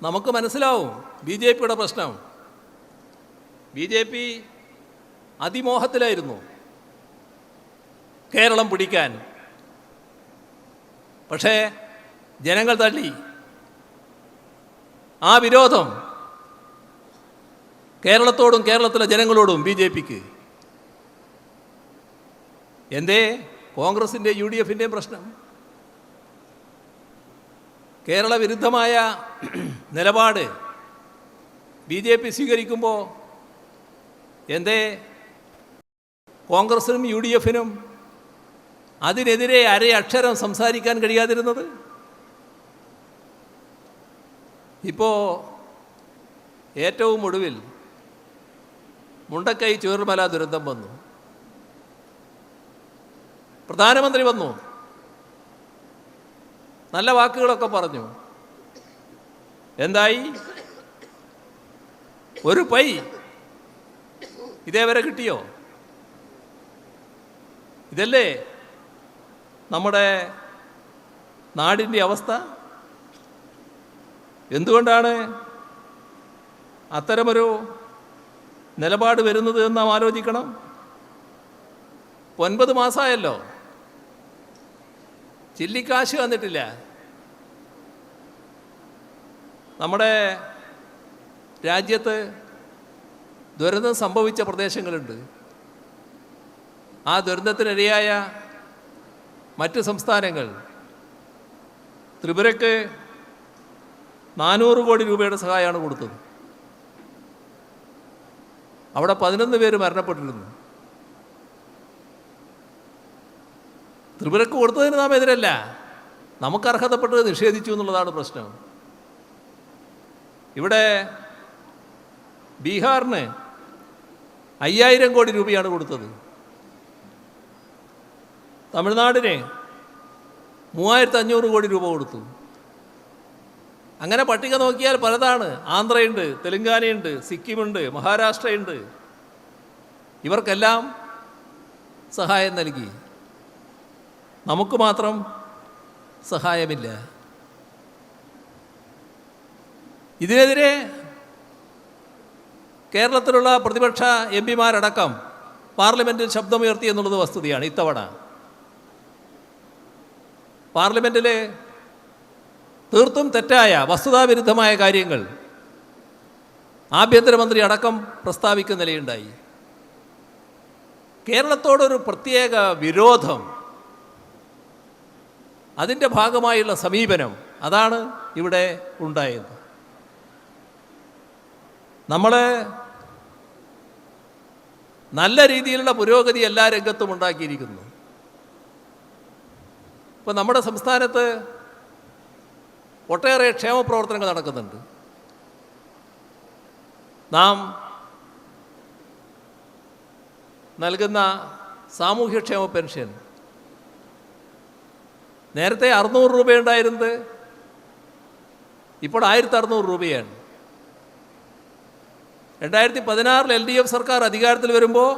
നമുക്ക് മനസ്സിലാവും B J പിയുടെ പ്രശ്നം. ബി ജെ പി അതിമോഹത്തിലായിരുന്നു കേരളം പിടിക്കാൻ. പക്ഷേ ജനങ്ങൾ തള്ളി. ആ വിരോധം കേരളത്തോടും കേരളത്തിലെ ജനങ്ങളോടും ബി ജെ പിക്ക്. എന്തേ കോൺഗ്രസിൻ്റെ യു ഡി എഫിൻ്റെയും പ്രശ്നം? കേരള വിരുദ്ധമായ നിലപാട് ബി ജെ പി സ്വീകരിക്കുമ്പോൾ എന്തേ കോൺഗ്രസിനും യു ഡി എഫിനും അതിനെതിരെ അരയക്ഷരം സംസാരിക്കാൻ കഴിയാതിരുന്നത്? ഇപ്പോൾ ഏറ്റവും ഒടുവിൽ മുണ്ടക്കൈ ചൂരൽമല ദുരന്തം വന്നു. പ്രധാനമന്ത്രി വന്നു, നല്ല വാക്കുകളൊക്കെ പറഞ്ഞു. എന്തായി? ഒരു പൈ ഇതേവരെ കിട്ടിയോ? ഇതല്ലേ നമ്മുടെ നാടിൻ്റെ അവസ്ഥ? എന്തുകൊണ്ടാണ് അത്തരമൊരു നിലപാട് വരുന്നത് എന്ന് നാം ആലോചിക്കണം. 9 മാസമായല്ലോ, ചില്ലിക്കാശ് വന്നിട്ടില്ല. നമ്മുടെ രാജ്യത്ത് ദുരന്തം സംഭവിച്ച പ്രദേശങ്ങളുണ്ട്. ആ ദുരന്തത്തിനിരയായ മറ്റ് സംസ്ഥാനങ്ങൾ ത്രിപുരയ്ക്ക് 400 കോടി രൂപയുടെ സഹായമാണ് കൊടുത്തത്. അവിടെ 11 പേര് മരണപ്പെട്ടിരുന്നു. ത്രിപുരയ്ക്ക് കൊടുത്തതിന് നാം എതിരല്ല, നമുക്ക് അർഹതപ്പെട്ടത് നിഷേധിച്ചു എന്നുള്ളതാണ് പ്രശ്നം. ഇവിടെ ബീഹാറിന് 5000 കോടി രൂപയാണ് കൊടുത്തത്. തമിഴ്നാടിന് 3500 കോടി രൂപ കൊടുത്തു. അങ്ങനെ പട്ടിക നോക്കിയാൽ പലതാണ്. ആന്ധ്രയുണ്ട്, തെലുങ്കാനയുണ്ട്, സിക്കിമുണ്ട്, മഹാരാഷ്ട്രയുണ്ട്. ഇവർക്കെല്ലാം സഹായം നൽകി. നമുക്ക് മാത്രം സഹായമില്ല. ഇതിനെതിരെ കേരളത്തിലുള്ള പ്രതിപക്ഷ എം പിമാരടക്കം പാർലമെൻറ്റിൽ ശബ്ദമുയർത്തി എന്നുള്ളത് വസ്തുതയാണ്. ഇത്തവണ പാർലമെൻറ്റിൽ തീർത്തും തെറ്റായ വസ്തുതാവിരുദ്ധമായ കാര്യങ്ങൾ ആഭ്യന്തരമന്ത്രി അടക്കം പ്രസ്താവിക്കുന്ന നിലയുണ്ടായി. കേരളത്തോടൊരു പ്രത്യേക വിരോധം, അതിൻ്റെ ഭാഗമായുള്ള സമീപനം, അതാണ് ഇവിടെ ഉണ്ടായത്. നമ്മൾ നല്ല രീതിയിലുള്ള പുരോഗതി എല്ലാ രംഗത്തും ഉണ്ടാക്കിയിരിക്കുന്നു. ഇപ്പോൾ നമ്മുടെ സംസ്ഥാനത്ത് ഒട്ടേറെ ക്ഷേമ പ്രവർത്തനങ്ങൾ നടക്കുന്നുണ്ട്. നാം നൽകുന്ന സാമൂഹ്യക്ഷേമ പെൻഷൻ നേരത്തെ 600 രൂപയുണ്ടായിരുന്നത് ഇപ്പോൾ 1600 രൂപയാണ്. 2016 LDF സർക്കാർ അധികാരത്തിൽ വരുമ്പോൾ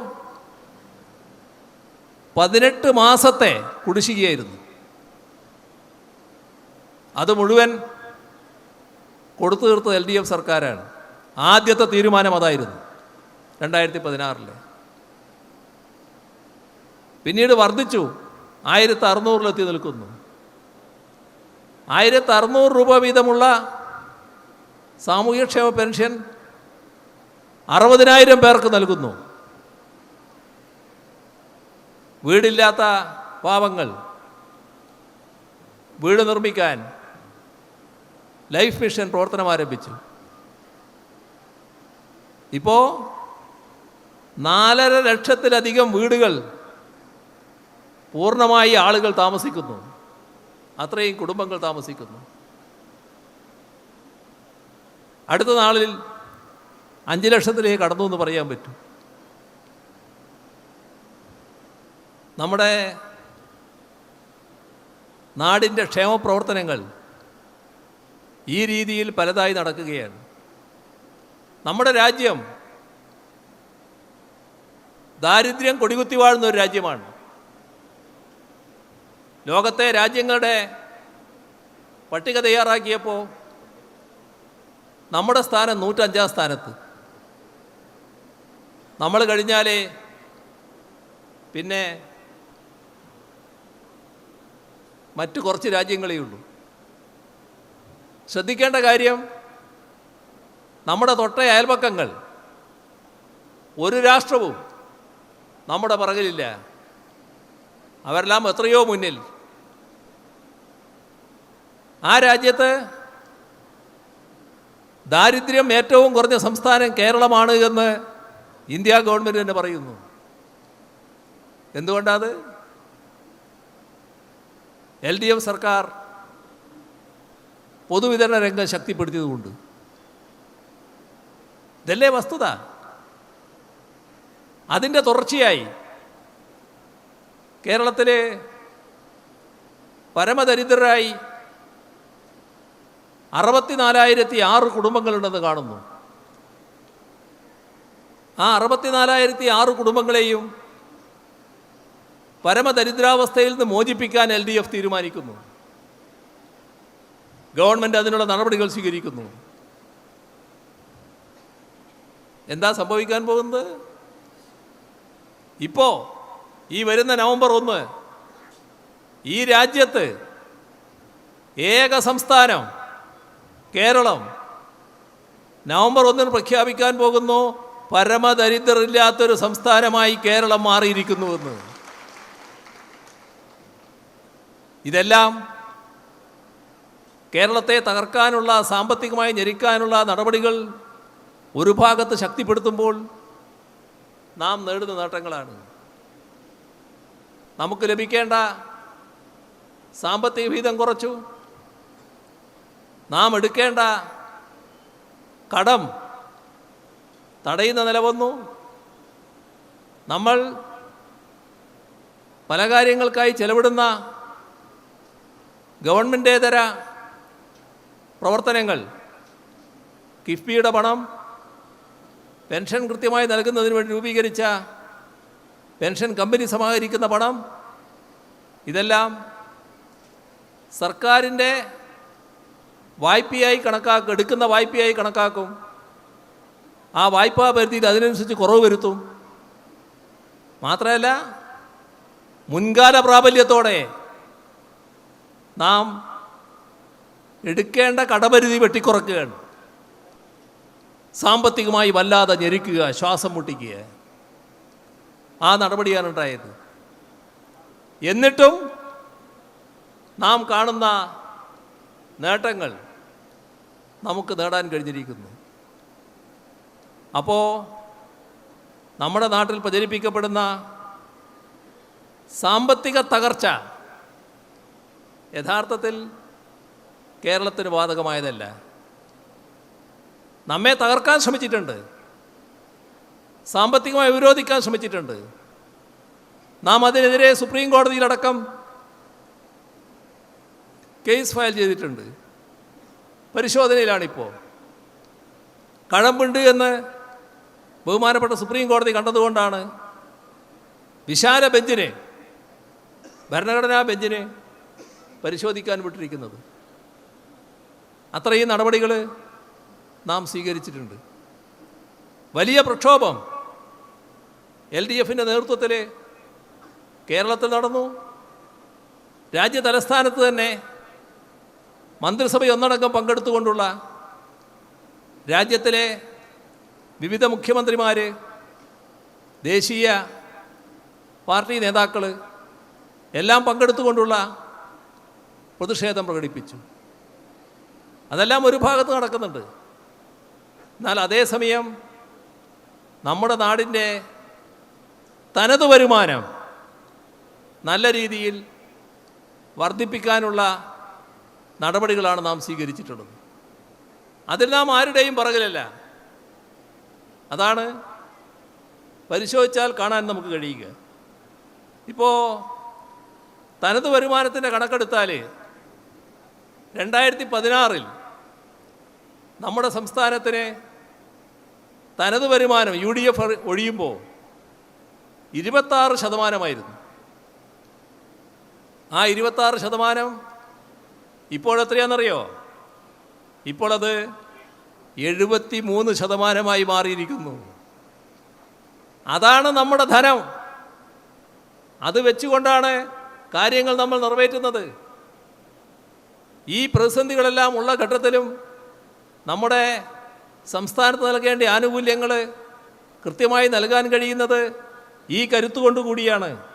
18 മാസത്തെ കുടിശ്ശികയായിരുന്നു. അത് മുഴുവൻ കൊടുത്തു തീർത്തത് LDF സർക്കാരാണ്. ആദ്യത്തെ തീരുമാനം അതായിരുന്നു 2016. പിന്നീട് വർദ്ധിച്ചു, 1600 നിൽക്കുന്നു. 1600 രൂപ വീതമുള്ള സാമൂഹ്യക്ഷേമ പെൻഷൻ 60,000 പേർക്ക് നൽകുന്നു. വീടില്ലാത്ത പാവങ്ങൾ വീട് നിർമ്മിക്കാൻ ലൈഫ് മിഷൻ പ്രവർത്തനം ആരംഭിച്ചു. ഇപ്പോൾ 4.5 ലക്ഷത്തിലധികം വീടുകൾ പൂർണ്ണമായി ആളുകൾ താമസിക്കുന്നു. അത്രയും കുടുംബങ്ങൾ താമസിക്കുന്നു. അടുത്ത നാളിൽ 5 ലക്ഷത്തിലേക്ക് കടന്നു എന്ന് പറയാൻ പറ്റും. നമ്മുടെ നാടിൻ്റെ ക്ഷേമ പ്രവർത്തനങ്ങൾ ഈ രീതിയിൽ പലതായി നടക്കുകയാണ്. നമ്മുടെ രാജ്യം ദാരിദ്ര്യം കൊടികുത്തി വാഴുന്ന ഒരു രാജ്യമാണ്. ലോകത്തെ രാജ്യങ്ങളുടെ പട്ടിക തയ്യാറാക്കിയപ്പോൾ നമ്മുടെ സ്ഥാനം 105 സ്ഥാനത്ത്. നമ്മൾ കഴിഞ്ഞാലേ പിന്നെ മറ്റു കുറച്ച് രാജ്യങ്ങളേ ഉള്ളൂ. ശ്രദ്ധിക്കേണ്ട കാര്യം, നമ്മുടെ തൊട്ട അയൽപക്കങ്ങൾ ഒരു രാഷ്ട്രവും നമ്മുടെ പുറകിലില്ല. അവരെല്ലാം എത്രയോ മുന്നിൽ. ആ രാജ്യത്ത് ദാരിദ്ര്യം ഏറ്റവും കുറഞ്ഞ സംസ്ഥാനം കേരളമാണ് എന്ന് ഇന്ത്യ ഗവൺമെൻറ് തന്നെ പറയുന്നു. എന്തുകൊണ്ടാത്? LDF സർക്കാർ പൊതുവിതരണ രംഗം ശക്തിപ്പെടുത്തിയതുകൊണ്ട്. ഇതല്ലേ വസ്തുത. അതിൻ്റെ തുടർച്ചയായി കേരളത്തിലെ പരമദരിദ്രരായി 64,006 കുടുംബങ്ങളുണ്ടെന്ന് കാണുന്നു. ആ 64,006 കുടുംബങ്ങളെയും പരമദരിദ്രാവസ്ഥയിൽ നിന്ന് മോചിപ്പിക്കാൻ LDF തീരുമാനിക്കുന്നു. ഗവൺമെൻറ് അതിനുള്ള നടപടികൾ സ്വീകരിക്കുന്നു. എന്താ സംഭവിക്കാൻ പോകുന്നത്? ഇപ്പോൾ ഈ വരുന്ന നവംബർ 1 ഈ രാജ്യത്ത് ഏക സംസ്ഥാനം കേരളം നവംബർ 1 പ്രഖ്യാപിക്കാൻ പോകുന്നു, പരമദരിദ്രരില്ലാത്തൊരു സംസ്ഥാനമായി കേരളം മാറിയിരിക്കുന്നുവെന്ന്. ഇതെല്ലാം കേരളത്തെ തകർക്കാനുള്ള, സാമ്പത്തികമായി ഞെരുക്കാനുള്ള നടപടികൾ ഒരു ഭാഗത്ത് ശക്തിപ്പെടുത്തുമ്പോൾ നാം നേടുന്ന നേട്ടങ്ങളാണ്. നമുക്ക് ലഭിക്കേണ്ട സാമ്പത്തിക വിഹിതം കുറച്ചു. നാം എടുക്കേണ്ട കടം തടയുന്ന നില വന്നു. നമ്മൾ പല കാര്യങ്ങൾക്കായി ചെലവിടുന്ന ഗവൺമെൻറ്റേതര പ്രവർത്തനങ്ങൾ, കിഫ്ബിയുടെ പണം, പെൻഷൻ കൃത്യമായി നൽകുന്നതിന് വേണ്ടി രൂപീകരിച്ച പെൻഷൻ കമ്പനി സമാഹരിക്കുന്ന പണം, ഇതെല്ലാം സർക്കാരിൻ്റെ വായ്പയായി കണക്കാക്കും, എടുക്കുന്ന വായ്പയായി കണക്കാക്കും. ആ വായ്പാ പരിധിയിൽ അതിനനുസരിച്ച് കുറവ് വരുത്തും. മാത്രമല്ല, മുൻകാല പ്രാബല്യത്തോടെ നാം എടുക്കേണ്ട കടപരിധി വെട്ടിക്കുറക്കുകയാണ്. സാമ്പത്തികമായി വല്ലാതെ ഞെരുക്കുക, ശ്വാസം മുട്ടിക്കുക, ആ നടപടിയാണ് ഉണ്ടായത്. എന്നിട്ടും നാം കാണുന്ന നേട്ടങ്ങൾ നമുക്ക് നേടാൻ കഴിഞ്ഞിരിക്കുന്നു. അപ്പോൾ നമ്മുടെ നാട്ടിൽ പ്രചരിപ്പിക്കപ്പെടുന്ന സാമ്പത്തിക തകർച്ച യഥാർത്ഥത്തിൽ കേരളത്തിന് ബാധകമായതല്ല. നമ്മെ തകർക്കാൻ ശ്രമിച്ചിട്ടുണ്ട്, സാമ്പത്തികമായി വിരോധിക്കാൻ ശ്രമിച്ചിട്ടുണ്ട്. നാം അതിനെതിരെ സുപ്രീം കോടതിയിലടക്കം കേസ് ഫയൽ ചെയ്തിട്ടുണ്ട്. പരിശോധനയിലാണിപ്പോൾ. കഴമ്പുണ്ട് എന്ന് ബഹുമാനപ്പെട്ട സുപ്രീം കോടതി കണ്ടതുകൊണ്ടാണ് വിശാല ബെഞ്ചിനെ, ഭരണഘടനാ ബെഞ്ചിനെ പരിശോധിക്കാൻ വിട്ടിരിക്കുന്നത്. അത്രയും നടപടികൾ നാം സ്വീകരിച്ചിട്ടുണ്ട്. വലിയ പ്രക്ഷോഭം LDFിൻ്റെ നേതൃത്വത്തിൽ കേരളത്തിൽ നടന്നു. രാജ്യ തലസ്ഥാനത്ത് തന്നെ മന്ത്രിസഭ ഒന്നടങ്കം പങ്കെടുത്തുകൊണ്ടുള്ള രാജ്യത്തിലെ വിവിധ മുഖ്യമന്ത്രിമാർ, ദേശീയ പാർട്ടി നേതാക്കൾ എല്ലാം പങ്കെടുത്തുകൊണ്ടുള്ള പ്രതിഷേധം പ്രകടിപ്പിച്ചു. അതെല്ലാം ഒരു ഭാഗത്ത് നടക്കുന്നുണ്ട്. എന്നാൽ അതേസമയം നമ്മുടെ നാടിൻ്റെ തനത് വരുമാനം നല്ല രീതിയിൽ വർദ്ധിപ്പിക്കാനുള്ള നടപടികളാണ് നാം സ്വീകരിച്ചിട്ടുള്ളത്. അതിൽ നാം ആരുടെയും പുറകിലല്ല. അതാണ് പരിശോധിച്ചാൽ കാണാൻ നമുക്ക് കഴിയുക. ഇപ്പോൾ തനത് വരുമാനത്തിൻ്റെ കണക്കെടുത്താൽ 2016 നമ്മുടെ സംസ്ഥാനത്തിന് തനത് വരുമാനം UDF ഒഴിയുമ്പോൾ 26%. ആ 26% ഇപ്പോൾ എത്രയാണെന്നറിയോ? ഇപ്പോൾ അത് 73% മാറിയിരിക്കുന്നു. അതാണ് നമ്മുടെ ധനം. അത് വെച്ചുകൊണ്ടാണ് കാര്യങ്ങൾ നമ്മൾ നിറവേറ്റുന്നത്. ഈ പ്രതിസന്ധികളെല്ലാം ഉള്ള ഘട്ടത്തിലും നമ്മുടെ സംസ്ഥാനത്ത് നൽകേണ്ട ആനുകൂല്യങ്ങൾ കൃത്യമായി നൽകാൻ കഴിയുന്നത് ഈ കരുത്തുകൊണ്ടു കൂടിയാണ്.